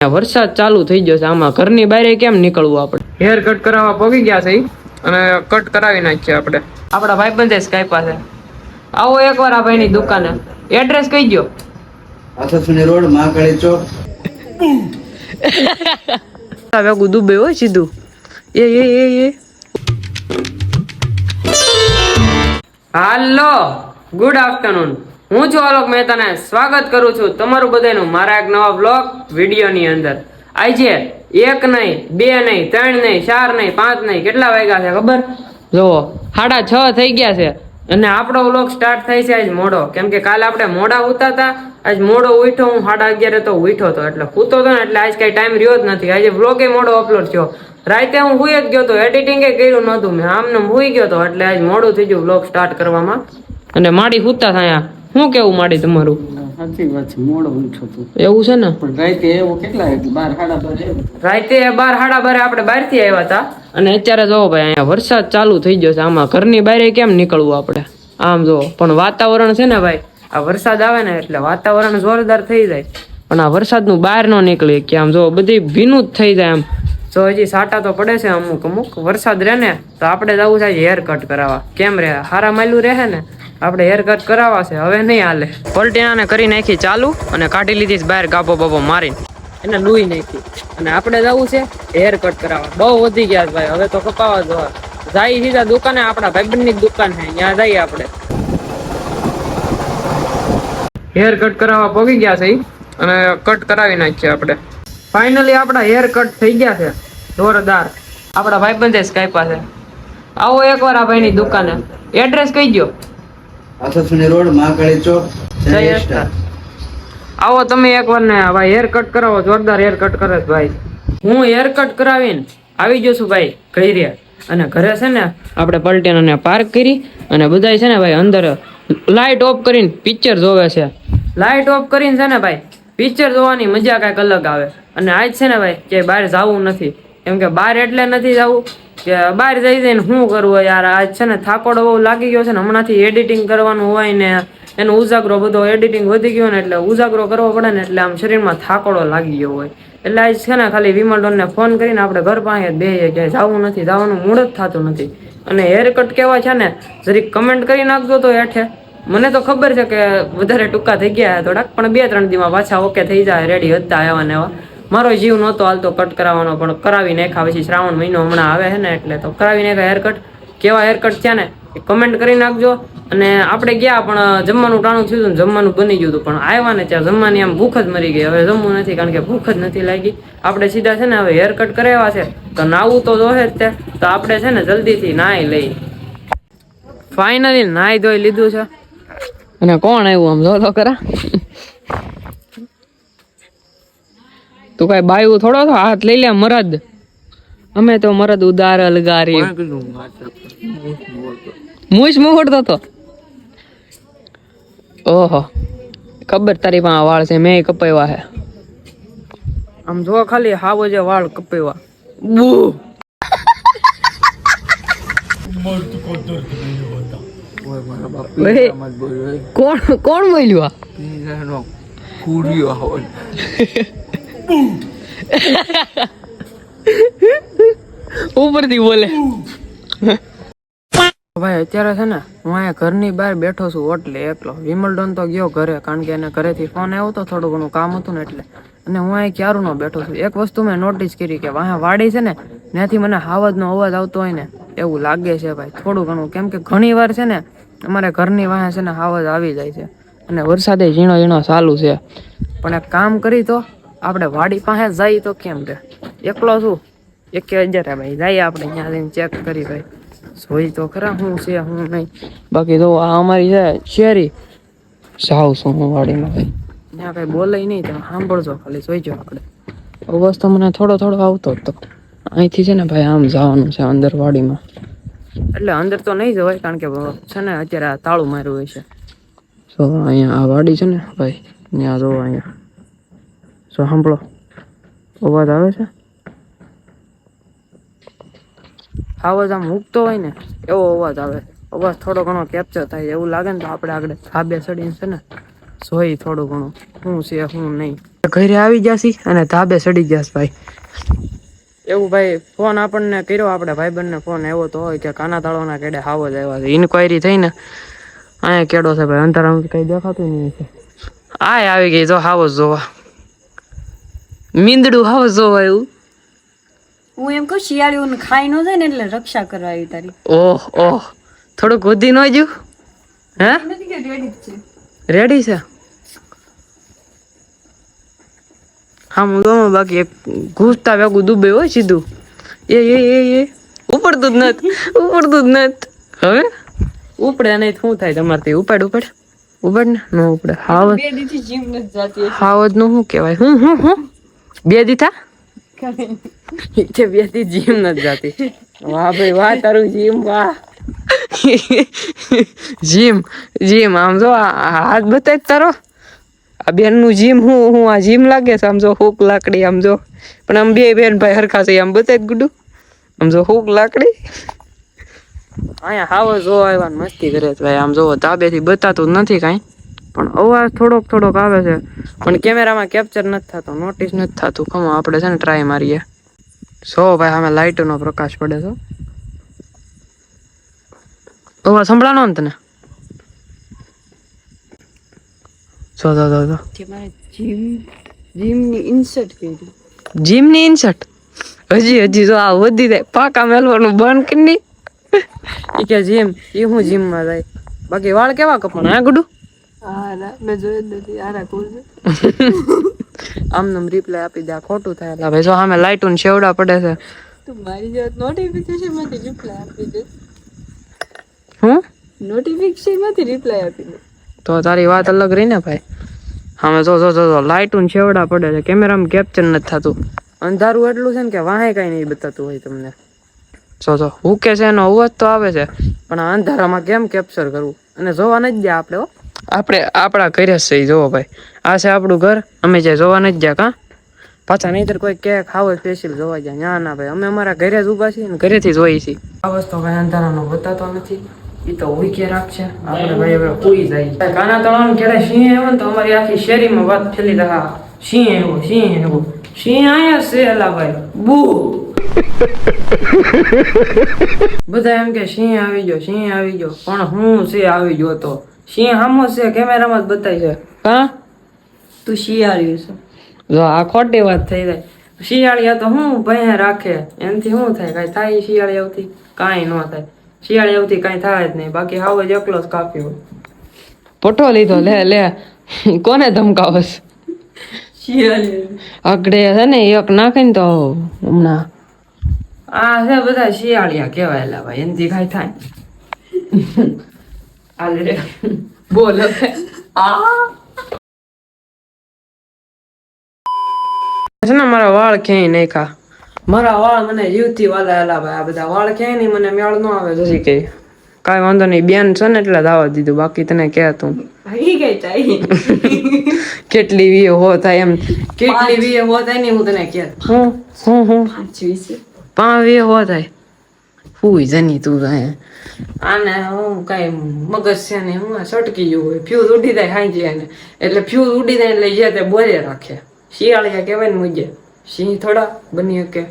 વરસાદ ચાલુ થઈ ગયો છે, આમાં ઘરની બહાર કેમ નીકળવું? આપણે હેર કટ કરાવવા પહોંચી ગયા છે અને કટ કરાવી નાખીએ આપણે. આપણા ભાઈબંધ સ્કાઈપ પાસે આવો એકવાર આ ભાઈની દુકાને. એડ્રેસ કહી દો. આસાસુની રોડ, મહાકાળી ચોક. વેગું દુબઈ હોય સીધું. એ હાલો, ગુડ આફ્ટરનૂન. હું છું આલોક મહેતાને સ્વાગત કરું છું તમારું બધાનું મારા એક નવા બ્લોગ વિડીયોની અંદર. આજે 1 નહીં 2 નહીં 3 નહીં 4 નહીં 5 નહીં કેટલા વાગ્યા છે ખબર? જુઓ 6:30 થઈ ગયા છે અને આપણો બ્લોગ સ્ટાર્ટ થાય છે આજ મોડો, કેમ કે કાલે આપણે મોડા ઉતારતા. આજ મોડો ઉઠ્યો, હું 11:30 તો ઉઠ્યો હતો, એટલે સૂતો હતો ને, એટલે આજ કઈ ટાઈમ રહ્યો જ નથી. આજે બ્લોગે મોડો અપલોડ થયો. રાતે હું હુઈ જ ગયો હતો, એડિટિંગ કર્યું નહોતું, મેં આમને હુઈ ગયો હતો, એટલે આજ મોડું થઈ ગયું બ્લોગ સ્ટાર્ટ કરવામાં. અને માડી હુતા થયા. શું કેવું માડી તમારું? સાચી વાત છે, મોડો ઉઠ્યો હતો એવું છે ને. પણ રાતે એવો કેટલા 12:30 રાતે 12:30 આપણે બહારથી આવ્યા હતા અને અત્યારે જોવો ભાઈ અહીંયા વરસાદ ચાલુ થઈ ગયો છે. આમાં ઘરની બહાર કેમ નીકળવું આપણે? આમ જો પણ વાતાવરણ છે ને ભાઈ, આ વરસાદ આવે ને એટલે વાતાવરણ જોરદાર થઈ જાય, પણ આ વરસાદનું બહાર ન નીકળે કે આમ જો બધી ભીનું જ થઈ જાય. આમ જો હજી સાટા તો પડે છે અમુક વરસાદ રહે ને તો આપણે જવું છે હેર કટ કરાવવા. કેમ રહે? હારા માયલું રહે ને, આપણે હેર કટ કરાવવા છે. હવે નહીં હાલે. પલટીનાને કરી નાખી ચાલુ અને કાઢી લીધી બહાર ગાબો બાબો મારીને એને લૂઈ નાખી. અને આપણે જવું છે હેર કટ કરાવવા. બહુ વધી ગયા છે ભાઈ, હવે તો કપાવા જોવા જાય. સીધા દુકાને, આપણા ભાઈબંધની દુકાન છે, ત્યાં જઈએ આપણે. હેર કટ કરાવવા પહોંચી ગયા છે અને કટ કરાવી નાખીએ આપણે. ફાઇનલી આપણા હેર કટ થઈ ગયા છે જોરદાર. આપણા ભાઈબંધ સ્કાઈપ પાસે આવો એકવાર આ ભાઈની દુકાને. એડ્રેસ કહી દો. આસાસુની રોડ, મહાકાળી ચોક. આવો તમે એકવાર ને ભાઈ હેર કટ કરાવો. જોરદાર હેર કટ કરે છે ભાઈ. હું હેર કટ કરાવીને આવી જશું ભાઈ ઘરે. અને ઘરે છે ને આપણે પલટીને પાર્ક કરી અને બધા છે ને ભાઈ અંદર લાઇટ ઓફ કરીને પિક્ચર જોવે છે. લાઇટ ઓફ કરીને છે ને ભાઈ પિક્ચર જોવાની મજા કાંઈક અલગ આવે. અને આજ છે ને ભાઈ કે બહાર જવું નથી, કેમ કે બહાર એટલે નથી જવું કે બહાર જઈ જઈને શું કરવું યાર. આજ છે ને થાકોડો બહુ લાગી ગયો છે ને, હમણાંથી એડિટિંગ કરવાનું હોય ને એનો ઉજાગરો બધો એડિટિંગ વધી ગયો ને, એટલે ઉજાગરો કરવો પડે ને, એટલે આમ શરીરમાં થાકોડો લાગી ગયો હોય. એટલે આજ છે ને ખાલી વિમલડોનને ફોન કરીને આપણે ઘર પાસે જ બેસીએ, કે જવું નથી, જવાનું મૂડ જ થતું નથી. અને હેર કટ કેવા છે ને જરીક કમેન્ટ કરી નાખજો તો હેઠે. મને તો ખબર છે કે વધારે ટૂંકા થઈ ગયા થોડાક, પણ 2-3 દીમાં પાછા ઓકે થઈ જાય, રેડી હતા એવા ને એવા. મારો જીવ નહોતો હાલતો કટ કરાવવાનો, પણ કરાવી નાખ્યા. પછી શ્રાવણ મહિનો હમણાં આવે છે ને, એટલે તો કરાવી નાખ્યા હેરકટ. કેવા હેરકટ છે ને એ કમેન્ટ કરી નાખજો. અને આપણે ગયા પણ જમવાનું ટાણું થયું હતું, જમવાનું બની ગયું હતું, પણ આવ્યા ને ત્યાં જમવાની આમ ભૂખ જ મરી ગઈ. હવે જમવું નથી, કારણ કે ભૂખ જ નથી લાગી. આપણે સીધા છે ને હવે હેરકટ કરાવ્યા છે તો નાવું તો જોહે જ તે. તો આપણે છે ને જલ્દીથી નાહી લઈ. ફાઇનલી નાહી ધોઈ લીધું છે. અને કોણ આવ્યું આમ જો તો ખરા. તું કઈ બાયું થોડો છો, હાથ લઈ લે મરદ. અમે તો મરદ ઉદાર અલગારી. મૂછ મોકડતો તો. ઓહો, ખબર તારી પાસે વાળ છે, મેં કપાવ્યા હે. આમ જો ખાલી હાવો જે વાળ કપાવ્યા. બુ કોણ બોલ્યું? ઉપરથી બોલે ભાઈ. અત્યારે છે ને હું અહીંયા ઘરની બહાર બેઠો છું ઓટલે એકલો. વિમલડોન તો ગયો ઘરે, કારણ કે એને ઘરેથી ફોન આવ્યો હતો, થોડું ઘણું કામ હતું ને એટલે. અને હું અહીં ક્યારનો બેઠો છું. એક વસ્તુ મેં નોટિસ કરી કે વાહ વાડી છે ને ત્યાંથી મને હાવજનો અવાજ આવતો હોય ને એવું લાગે છે ભાઈ, થોડું ઘણું. કેમ કે ઘણી વાર છે ને અમારે ઘરની વાહે છે ને હાવજ આવી જાય છે. અને વરસાદે ઝીણો ઝીણો ચાલુ છે. પણ એક કામ કરી તો આપણે વાડી પાસે જઈએ તો કેમ કે એકલો છું 1000 ભાઈ, જઈએ આપણે ત્યાં જઈને ચેક કરી ભાઈ, જોઈ તો ખરા શું છે શું નહીં. બાકી તો આ અમારી છે શેરી. સાવ શું વાડીમાં ભાઈ, ત્યાં કઈ બોલે નહીં, તમે સાંભળજો ખાલી, જોઈજો. આપણે અવાજ તો મને થોડો આવતો હતો. અહીંથી છે ને ભાઈ આમ જવાનું છે અંદર વાડીમાં. એટલે અંદર તો નહીં જવાય, કારણ કે છે ને અત્યારે આ તાળું માર્યું હોય છે. તો અહીંયા આ વાડી છે ને ભાઈ, ત્યાં જો અહીંયા જો સાંભળો અવાજ આવે છે. અવાજ આમ મૂકતો હોય ને એવો અવાજ આવે. અવાજ થોડો ઘણો કેપ્ચર થાય એવું લાગે ને તો આપણે આગળ ધાબે ચડીને છે ને જોઈ થોડું ઘણું શું છે શું નહીં. ઘરે આવી જાસી અને ધાબે ચડી જાસ ભાઈ. એવું ભાઈ ફોન આપણને કર્યો આપણે ભાઈબંધને ફોન આવ્યો તો હોય કે કાના તાળોના કેડે હાવ જ આવ્યા છે. ઇન્ક્વાયરી થઈ ને અહીંયા કેડો છે ભાઈ, અંધારામાં કઈ દેખાતું નહીં. આય આવી ગઈ જો હાવ જ જોવા, મીંદડું હાવ જોવા એવું. હું એમ કહું શિયાળીઓને ખાઈ ન જાય ને એટલે રક્ષા કરવા આવી તારી. ઓહ ઓહ, થોડુંક વધી ન જ્યું હે? નથી કે રેડી જ છે. રેડી છે હા. હું તો બાકી એક ઘૂસતા ભેગું દુબે હોય સીધું. એ ઉપડતું જ નથી, ઉપડતું જ નથી. હવે ઉપડે નહીં શું થાય તમારથી? ઉપાડ ઉપાડ ઉપાડ ને. ન ઉપડે હાવ. બે દીથી જીમ નથી જાતી હાવજ નું શું કહેવાય? હું બે દીથા તે બે દી જીમ નથી જાતી. વાહ ભાઈ વાહ, તારું જીમ વાહ. જીમ જીમ આમ જો હાથ બતાય તારો. આ બેન નું જીમ હું આ જીમ લાગે છે. આમ જો હુક લાકડી આમ જો, પણ આમ બે બેન ભાઈ હરખા છે આમ બતાય ગુડું. આમ જો હુક લાકડી અહીંયા હાવ જો આવ્યા મસ્તી કરે છે ભાઈ. આમ જો તાબેથી બતાતું નથી કાંઈ, પણ અવાજ થોડોક થોડોક આવે છે, પણ કેમેરામાં કેપ્ચર નથી થતો, નોટિસ નથી થતું. ખમો આપણે છે ને ટ્રાય મારીએ. સો ભાઈ સામે લાઇટનો પ્રકાશ પડે છે. અવાજ સંભળાનો ને તને? કે મારે જીમની ઇન્સર્ટ કરી. જીમની ઇન્સર્ટ હજી જો આ વધી જાય પાકા મેલવાનું બંધ કરી. ઈ કે જીમ ઈ હું જીમમાં જાય. બાકી વાળ કેવા કપણ હે ગુડુ? હા ના મેં જોયું જ નથી. આરા કોલ આમ રિપ્લાય આપી દે, ખોટું થાય. ભાઈ જો સામે લાઇટું શેવડા પડે છે. તું મારી જેવા નોટિફિકેશન માંથી રિપ્લાય આપી દે. હું નોટિફિકેશન માંથી રિપ્લાય આપી દે તો તારી વાત અલગ રહી ને ભાઈ. સામે જો લાઇટું શેવડા પડે છે, કેમેરામાં કેપ્ચર નથી થતું. અંધારું એટલું છે ને કે વાહે કઈ નહીં બતાતું હોય તમને. જો હું કે છે એનો અવાજ તો આવે છે, પણ આ અંધારામાં કેમ કેપ્ચર કરવું? અને જોવા નથી ગયા આપણે. આપણે આપણા ઘરે જ છે જોવો ભાઈ. આ છે આપણું ઘર, અમે જ્યાં જોવા નથી ગયા કાં પાછા. નહીતર કોઈ કે ખાવ સ્પેશિયલ જોવા જાય. ના ભાઈ, અમે અમારા ઘરે જ ઊભા છીએ ને ઘરેથી જોઈએ છીએ. આ વસ્તુ ભાઈ અંધારાનો બતાતો નથી. ઈ તો ઉઈકે રાખશે. આપણે ભાઈ હવે પૂરી જાય. કાના તળાવનું ક્યારે સિંહ આવ્યો ને તો અમારી આખી શેરીમાં વાત ફેલી રહ્યા. સિંહ આવ્યો, સિંહ આવ્યો, સિંહ આયા છે એલા ભાઈ. બુ બધા એમ કે સિંહ આવી ગયો, સિંહ આવી ગયો, પણ હું છે આવી ગયો તો સિંહ હામો છે, કેમેરામાં જ બતાય છે. હા તું શિયાળી છે. જો આ ખોટી વાત થઈ જાય. શિયાળિયા તો હું ભય રાખે, એનથી શું થાય? કઈ થાય શિયાળિયાથી? કાંઈ ન થાય. શિયાળિયાથી કાંઈ થાય જ નહીં. બાકી હાવ જ એકલો જ કાપી હોય. પટો લીધો લે કોને ધમકાવસ? શિયાળી આગળ છે ને એક નાખીને તો હમણાં આ છે બધા શિયાળિયા કહેવાયેલા ભાઈ. એનથી કાંઈ થાય? હાલે રે બોલ હવે. છે ને મારા વાળ ક્યાંય નાખ્યા. મારા વાળ મને જીવથી વાલા ભાઈ. આ બધા વાળ ક્યાંય નહીં, મને મેળ ન આવે. જશે કે કાંઈ વાંધો નહીં, બેન છે ને એટલે દાવા દીધું. બાકી તને કે તું ભાગી ગઈ ચાઈ. કેટલી વીએ હો થાય એમ, કેટલી વીએ હો થાય ને હું તને કે હું 5 વીએ હો થાય. હુઈ જની તું જાય. આને હું કઈ મગજ છે ને હું સટકી ગયું હોય, ફ્યુઝ ઉડી જાય હાંજી એને, એટલે ફ્યુઝ ઉડી જાય એટલે જે તે બોલે રાખે. શિયાળિયા કહેવાય ને મુજે. સિંહ થોડા બની શકે.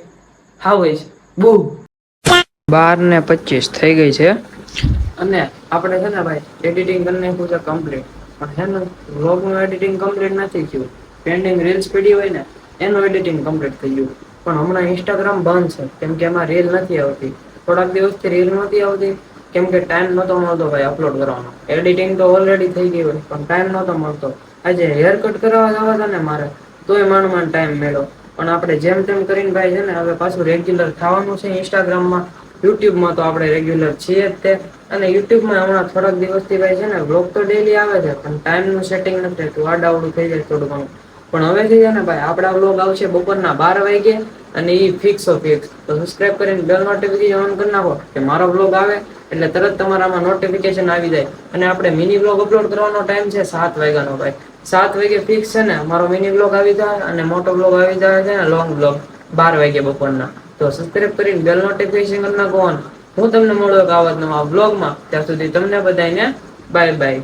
હાવ છે બહુ. 12:25 થઈ ગઈ છે અને આપણે છે ને ભાઈ એડિટિંગ કરી નાખ્યું છે કમ્પ્લીટ. પણ છે ને વ્લોગનું એડિટિંગ કમ્પ્લીટ નથી થયું. પેન્ડિંગ રીલ્સ પડી હોય ને એનું એડિટિંગ કમ્પ્લીટ થઈ ગયું. પણ હમણાં ઇન્સ્ટાગ્રામ બંધ છે, કેમ કે એમાં રીલ નથી આવતી. થોડાક દિવસથી રીલ નહોતી આવતી, કેમ કે ટાઈમ નહોતો મળતો ભાઈ અપલોડ કરવાનો. એડિટિંગ તો ઓલરેડી થઈ ગઈ હોય, પણ ટાઈમ નહોતો મળતો. આજે હેર કટ કરવા જવા હતા ને મારે, તોય માંડ ટાઈમ મળ્યો. પણ આપણે જેમ તેમ કરીને ભાઈ છે ને હવે પાછું રેગ્યુલર થવાનું છે. ઇન્સ્ટાગ્રામમાં, યુટ્યુબમાં તો આપણે રેગ્યુલર છીએ જ તે. અને યુટ્યુબમાં હમણાં થોડાક દિવસથી ભાઈ છે ને બ્લોગ તો ડેલી આવે છે, પણ ટાઈમનું સેટિંગ નથી થતું. આડાવડું થઈ જાય થોડું ઘણું. પણ હવેથી છે ને ભાઈ આપણા બ્લોગ આવશે બપોરના 12 વાગે, અને એ ફિક્સ. તો સબસ્ક્રાઇબ કરીને બેલ નોટિફિકેશન ઓન કરી નાખો કે મારો બ્લોગ આવે એટલે તરત તમારામાં નોટિફિકેશન આવી જાય. અને આપણે મિની બ્લોગ અપલોડ કરવાનો ટાઈમ છે 7 વાગ્યાનો ભાઈ. 7 વાગે ફિક્સ છે ને મારો મિની બ્લોગ આવી જાય, અને મોટો બ્લોગ આવી જાય છે ને લોંગ બ્લોગ 12 વાગે બપોરના. તો સબસ્ક્રાઇબ કરીને બેલ નોટિફિકેશન કરી નાખો. હું તમને મળું એક આવા નવા બ્લોગમાં. ત્યાં સુધી તમને બધાને બાય બાય.